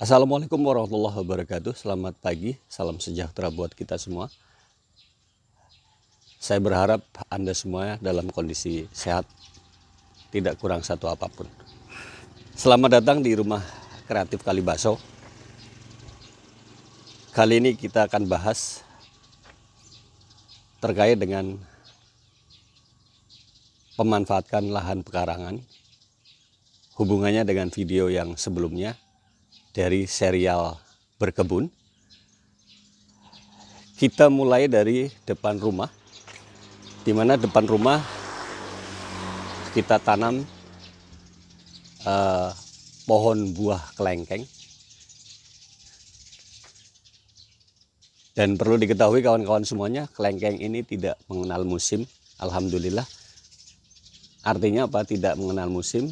Assalamualaikum warahmatullahi wabarakatuh. Selamat pagi, salam sejahtera buat kita semua. Saya berharap Anda semua dalam kondisi sehat, tidak kurang satu apapun. Selamat datang di Rumah Kreatif Kalibaso. Kali ini kita akan bahas terkait dengan pemanfaatkan lahan pekarangan, hubungannya dengan video yang sebelumnya dari serial berkebun. Kita mulai dari depan rumah, di mana depan rumah kita tanam pohon buah kelengkeng. Dan perlu diketahui kawan-kawan semuanya, kelengkeng ini tidak mengenal musim, alhamdulillah. Artinya apa? Tidak mengenal musim,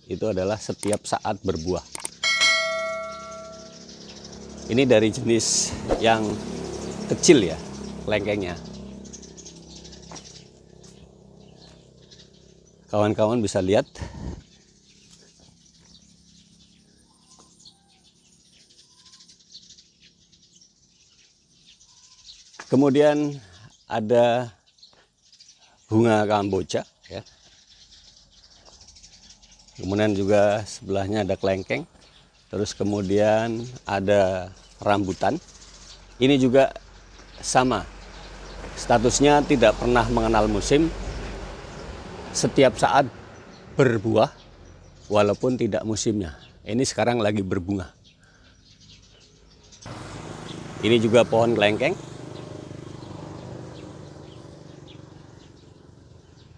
itu adalah setiap saat berbuah. Ini dari jenis yang kecil ya, kelengkengnya. Kawan-kawan bisa lihat. Kemudian ada bunga kamboja ya. Kemudian juga sebelahnya ada kelengkeng. Terus kemudian ada rambutan. Ini juga sama. Statusnya tidak pernah mengenal musim. Setiap saat berbuah walaupun tidak musimnya. Ini sekarang lagi berbunga. Ini juga pohon kelengkeng.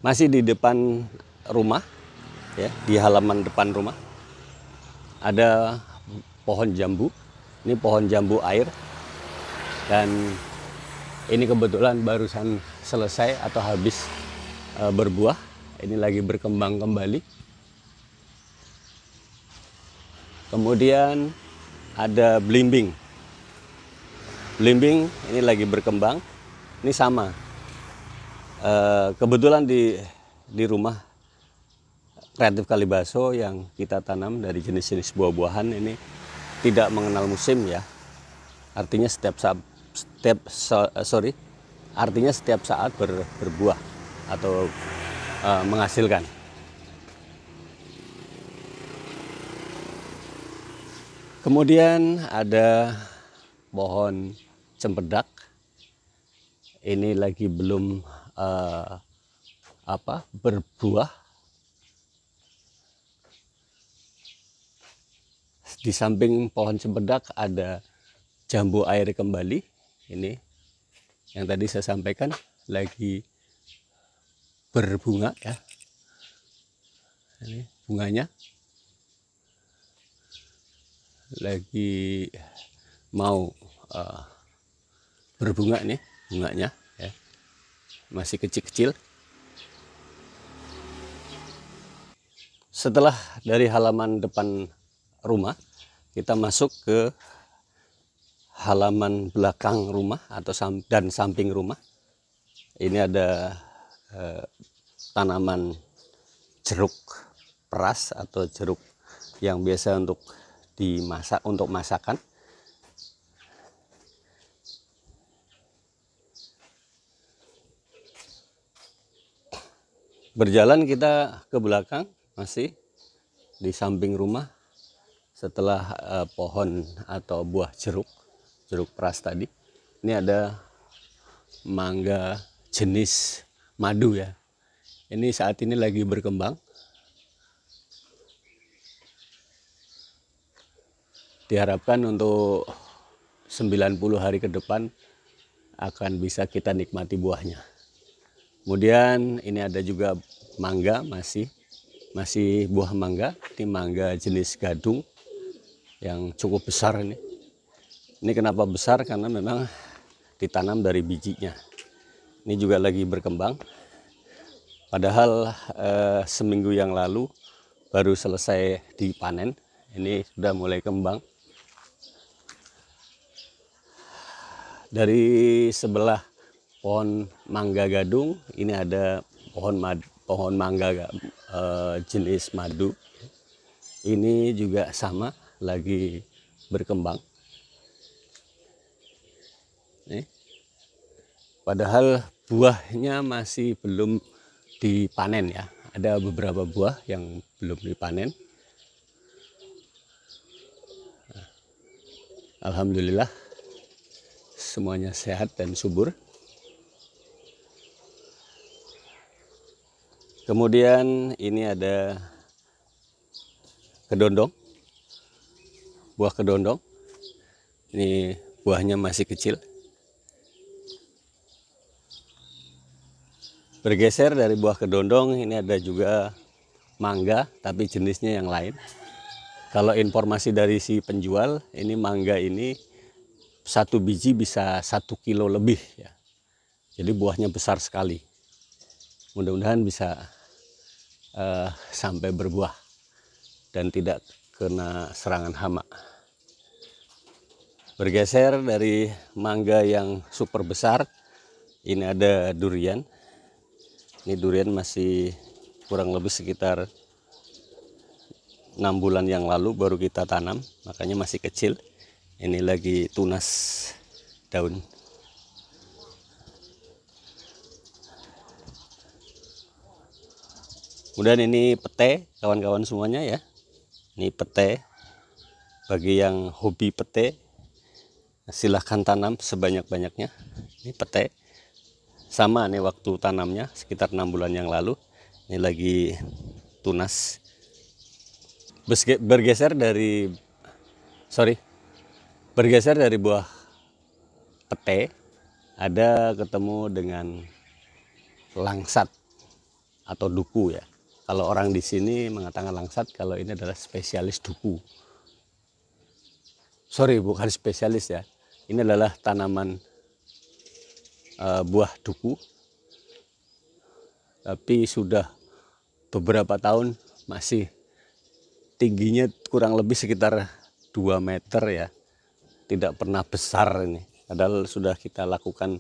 Masih di depan rumah ya, di halaman depan rumah. Ada pohon jambu, ini pohon jambu air, dan ini kebetulan barusan selesai atau habis berbuah. Ini lagi berkembang kembali. Kemudian ada belimbing. Belimbing ini lagi berkembang. Ini sama. Kebetulan di rumah Kreatif Kalibaso yang kita tanam dari jenis-jenis buah-buahan ini tidak mengenal musim ya. Artinya setiap saat berbuah atau menghasilkan. Kemudian ada pohon cempedak. Ini lagi belum berbuah. Di samping pohon cempedak ada jambu air kembali. Ini yang tadi saya sampaikan lagi berbunga ya. Ini bunganya lagi mau berbunga nih, bunganya ya. Masih kecil-kecil. Setelah dari halaman depan rumah, kita masuk ke halaman belakang rumah atau dan samping rumah. Ini ada tanaman jeruk peras atau jeruk yang biasa untuk dimasak, untuk masakan. Berjalan kita ke belakang, masih di samping rumah. Setelah pohon atau buah jeruk peras tadi, ini ada mangga jenis madu ya. Ini saat ini lagi berkembang. Diharapkan untuk 90 hari ke depan akan bisa kita nikmati buahnya. Kemudian ini ada juga mangga, masih buah mangga. Ini mangga jenis gadung yang cukup besar ini. Ini kenapa besar? Karena memang ditanam dari bijinya. Ini juga lagi berkembang. Padahal seminggu yang lalu baru selesai dipanen. Ini sudah mulai kembang. Dari sebelah pohon mangga gadung, ini ada pohon mangga jenis madu. Ini juga sama, lagi berkembang. Nih. Padahal buahnya masih belum dipanen ya. Ada beberapa buah yang belum dipanen. Alhamdulillah semuanya sehat dan subur. Kemudian ini ada kedondong, buah kedondong. Ini buahnya masih kecil. Bergeser dari buah kedondong, ini ada juga mangga, tapi jenisnya yang lain. Kalau informasi dari si penjual, ini mangga ini satu biji bisa 1 kilo lebih ya. Jadi buahnya besar sekali. Mudah-mudahan bisa sampai berbuah dan tidak kena serangan hama. Bergeser dari mangga yang super besar, ini ada durian. Ini durian masih kurang lebih sekitar 6 bulan yang lalu baru kita tanam, makanya masih kecil. Ini lagi tunas daun. Kemudian ini pete, kawan-kawan semuanya ya. Ini pete. Bagi yang hobi pete, silahkan tanam sebanyak-banyaknya. Ini pete. Sama nih waktu tanamnya sekitar 6 bulan yang lalu. Ini lagi tunas. Bergeser dari buah pete, ada ketemu dengan langsat atau duku ya. Kalau orang di sini mengatakan langsat, kalau ini adalah spesialis duku. Bukan spesialis ya. Ini adalah tanaman buah duku. Tapi sudah beberapa tahun masih tingginya kurang lebih sekitar 2 meter ya. Tidak pernah besar ini. Padahal sudah kita lakukan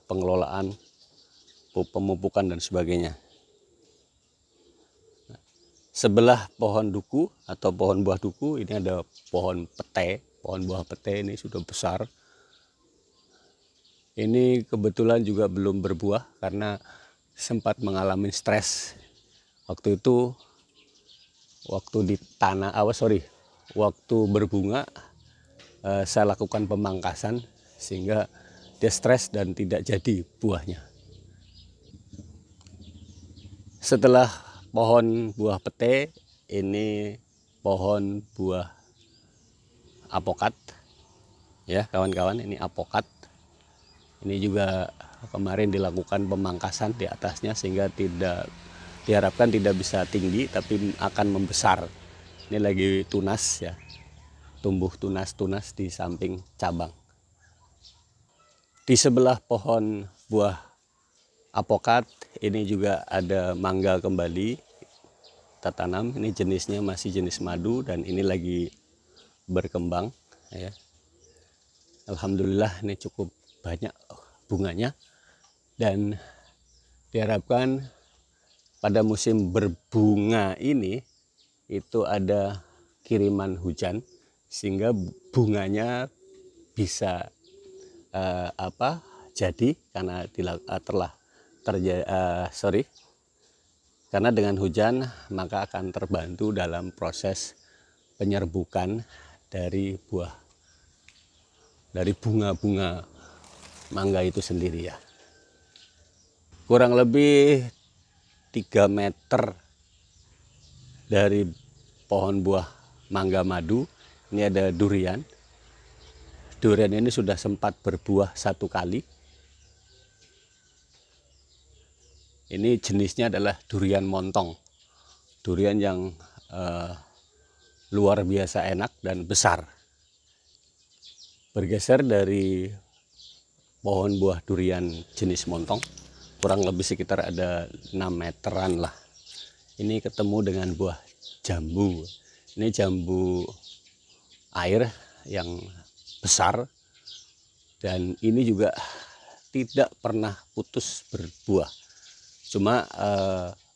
pengelolaan, pemupukan dan sebagainya. Sebelah pohon duku atau pohon buah duku ini ada pohon pete. Pohon buah pete ini sudah besar. Ini kebetulan juga belum berbuah karena sempat mengalami stres. Waktu itu waktu berbunga saya lakukan pemangkasan sehingga dia stres dan tidak jadi buahnya. Setelah pohon buah pete, ini pohon buah apokat ya kawan-kawan, ini apokat. Ini juga kemarin dilakukan pemangkasan di atasnya sehingga diharapkan tidak bisa tinggi tapi akan membesar. Ini lagi tunas ya, tumbuh tunas-tunas di samping cabang. Di sebelah pohon buah apokat ini juga ada mangga kembali kita tanam. Ini jenisnya masih jenis madu dan ini lagi berkembang ya. Alhamdulillah ini cukup banyak bunganya dan diharapkan pada musim berbunga ini itu ada kiriman hujan sehingga bunganya bisa jadi karena dengan hujan maka akan terbantu dalam proses penyerbukan dari bunga-bunga mangga itu sendiri ya. Kurang lebih 3 meter dari pohon buah mangga madu ini ada durian. Durian ini sudah sempat berbuah 1 kali. Ini jenisnya adalah durian montong. Durian yang luar biasa enak dan besar. Bergeser dari pohon buah durian jenis montong, kurang lebih sekitar ada 6 meteran lah. Ini ketemu dengan buah jambu. Ini jambu air yang besar dan ini juga tidak pernah putus berbuah. Cuma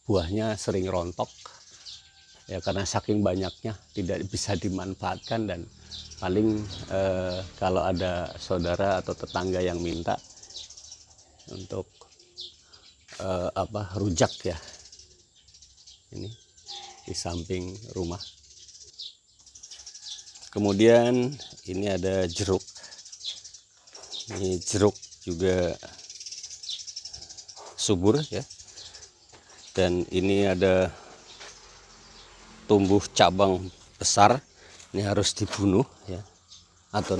buahnya sering rontok ya karena saking banyaknya tidak bisa dimanfaatkan, dan paling kalau ada saudara atau tetangga yang minta untuk rujak ya, ini di samping rumah. Kemudian ini ada jeruk. Ini jeruk juga subur ya. Dan ini ada tumbuh cabang besar. Ini harus dibunuh ya, atau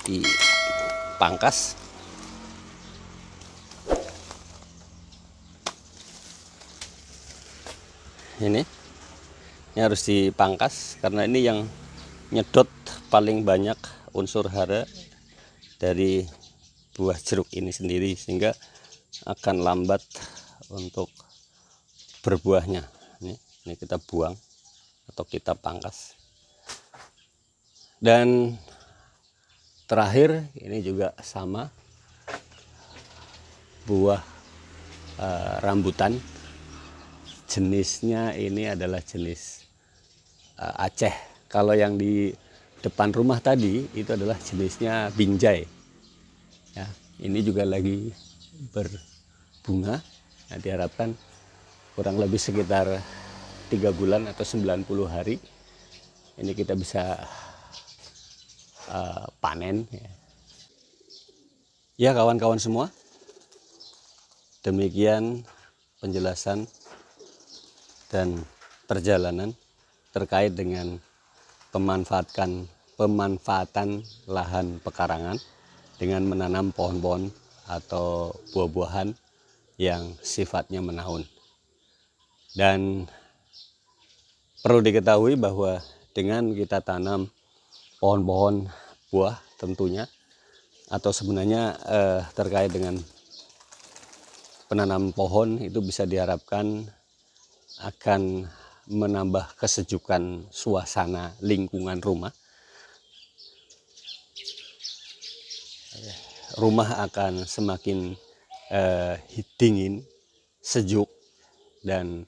dipangkas. Ini harus dipangkas karena ini yang nyedot paling banyak unsur hara dari buah jeruk ini sendiri, sehingga akan lambat untuk berbuahnya. Ini kita buang atau kita pangkas. Dan terakhir ini juga sama, buah rambutan. Jenisnya ini adalah jenis Aceh. Kalau yang di depan rumah tadi itu adalah jenisnya binjai ya. Ini juga lagi berbunga. Nah, diharapkan kurang lebih sekitar 3 bulan atau 90 hari ini kita bisa panen ya. Ya kawan-kawan semua, demikian penjelasan dan perjalanan terkait dengan pemanfaatan lahan pekarangan dengan menanam pohon-pohon atau buah-buahan yang sifatnya menahun. Dan perlu diketahui bahwa dengan kita tanam pohon-pohon buah tentunya, atau sebenarnya terkait dengan penanam pohon itu bisa diharapkan akan menambah kesejukan suasana lingkungan rumah. Rumah akan semakin dingin, sejuk, dan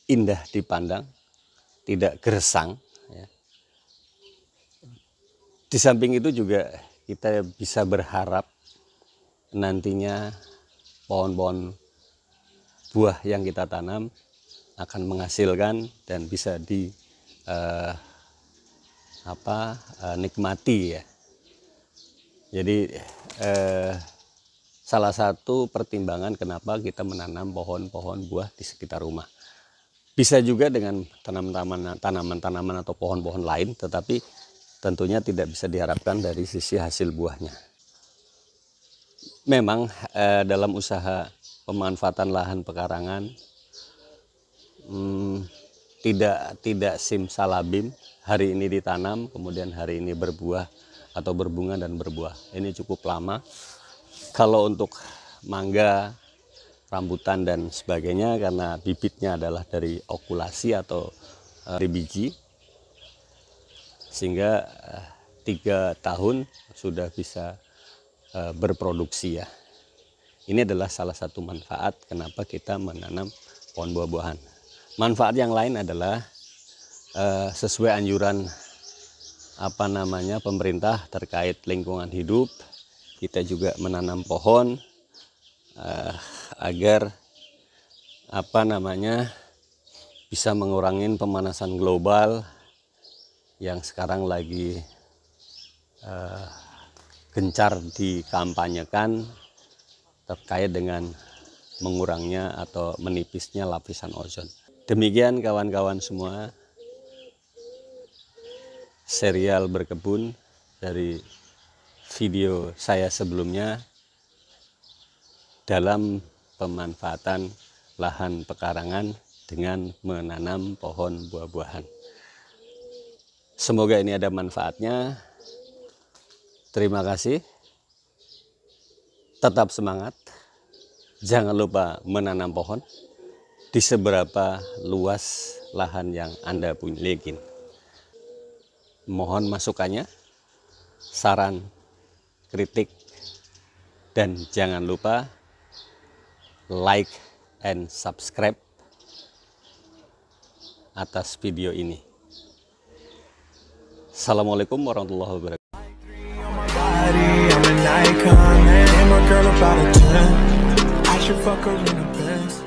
indah dipandang, tidak gersang ya. Di samping itu juga kita bisa berharap nantinya pohon-pohon buah yang kita tanam akan menghasilkan dan bisa nikmati ya. Jadi salah satu pertimbangan kenapa kita menanam pohon-pohon buah di sekitar rumah. Bisa juga dengan tanaman-tanaman atau pohon-pohon lain, tetapi tentunya tidak bisa diharapkan dari sisi hasil buahnya. Memang dalam usaha pemanfaatan lahan pekarangan tidak simsalabim, hari ini ditanam kemudian hari ini berbuah atau berbunga dan berbuah. Ini cukup lama. Kalau untuk mangga, rambutan dan sebagainya, karena bibitnya adalah dari okulasi atau dari biji, sehingga 3 tahun sudah bisa berproduksi ya. Ini adalah salah satu manfaat kenapa kita menanam pohon buah-buahan. Manfaat yang lain adalah sesuai anjuran pemerintah terkait lingkungan hidup, kita juga menanam pohon agar bisa mengurangi pemanasan global yang sekarang lagi gencar dikampanyekan terkait dengan mengurangnya atau menipisnya lapisan ozon. Demikian kawan-kawan semua, serial berkebun dari video saya sebelumnya dalam pemanfaatan lahan pekarangan dengan menanam pohon buah-buahan. Semoga ini ada manfaatnya. Terima kasih. Tetap semangat. Jangan lupa menanam pohon di seberapa luas lahan yang Anda miliki. Mohon masukannya, saran, kritik, dan jangan lupa like and subscribe atas video ini. Assalamualaikum warahmatullahi wabarakatuh. I'm an icon, and my girl about a 10. I should fuck her in the Benz.